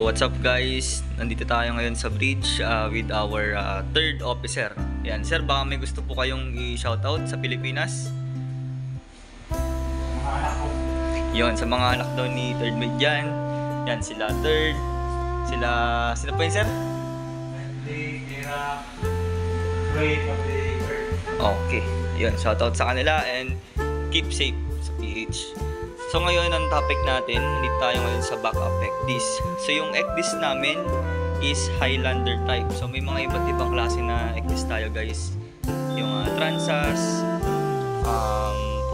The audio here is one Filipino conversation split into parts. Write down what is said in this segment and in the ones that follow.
What's up guys? Nandito tayo ngayon sa bridge with our third officer. Yan, sir, baka may gusto po kayong i-shoutout sa Pilipinas? Yon, sa mga anak daw ni third mate dyan. Yan, sila third. Sila po yun, sir? Okay, yun, shoutout sa kanila and keep safe sa PH. So ngayon ang topic natin, nandito tayo ngayon sa backup ECDIS. So yung ECDIS namin is Highlander type. So may mga iba't ibang klase na ECDIS tayo guys. Yung Transas,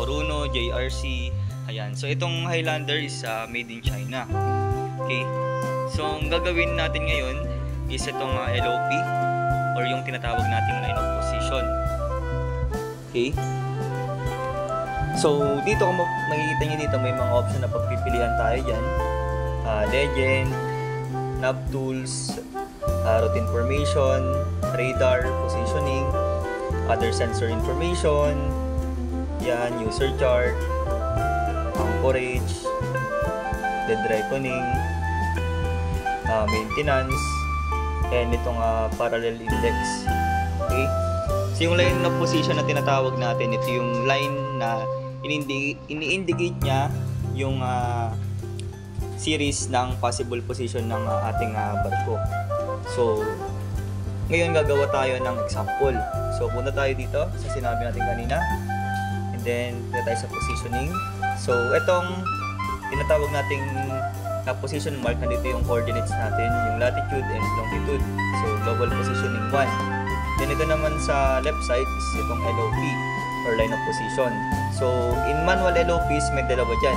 Foruno, JRC, ayan. So itong Highlander is made in China. Okay. So ang gagawin natin ngayon is itong LOP or yung tinatawag nating line of position. Okay. So, dito kung makikita nyo dito, may mga option na pagpipilian tayo dyan. Legend, nav tools, route information, radar, positioning, other sensor information, yan, user chart, anchorage, dead reckoning, maintenance, and itong parallel index. Okay? So, yung line of position na tinatawag natin, ito yung line na ini-indicate niya yung series ng possible position ng ating barko. So, ngayon gagawa tayo ng example. So, punta tayo dito sa sinabi natin kanina. And then, punta tayo sa positioning. So, itong tinatawag nating position mark, nandito yung coordinates natin, yung latitude and longitude. So, global positioning 1. Then, ito naman sa left side is itong LOP or line of position. So, in manual LOPs, may dalawa dyan.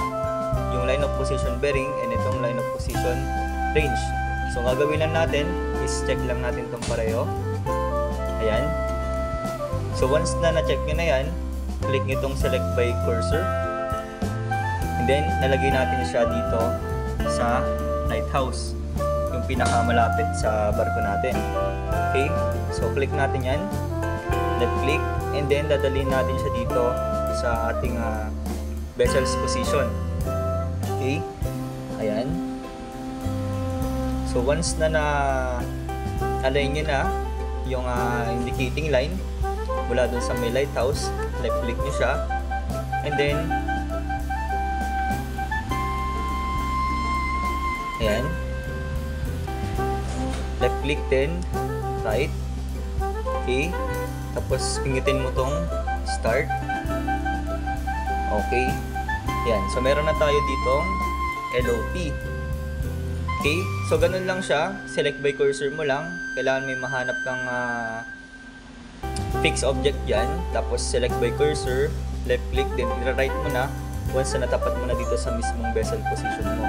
Yung line of position bearing and itong line of position range. So, ang gagawin lang natin is check lang natin itong pareho. Ayan. So, once na na-check nyo na yan, click nyo itong select by cursor. And then, nalagay natin siya dito sa lighthouse. Yung pinakamalapit sa barko natin. Okay? So, click natin yan. Left click. And then, dadalhin natin siya dito sa ating vessel's position. Okay? Ayan. So, once na na-align nyo na yung indicating line mula dun sa may lighthouse, left click nyo siya. And then, ayan. Left click din, right. Okay. Tapos, pingitin mo tong start. Okay. Yan. So, meron na tayo ditong LOP. Okay. So, ganun lang siya. Select by cursor mo lang. Kailangan may mahanap kang fixed object dyan. Tapos, select by cursor. Left click. Then, i-right mo na. Once na natapat mo na dito sa mismong vessel position mo.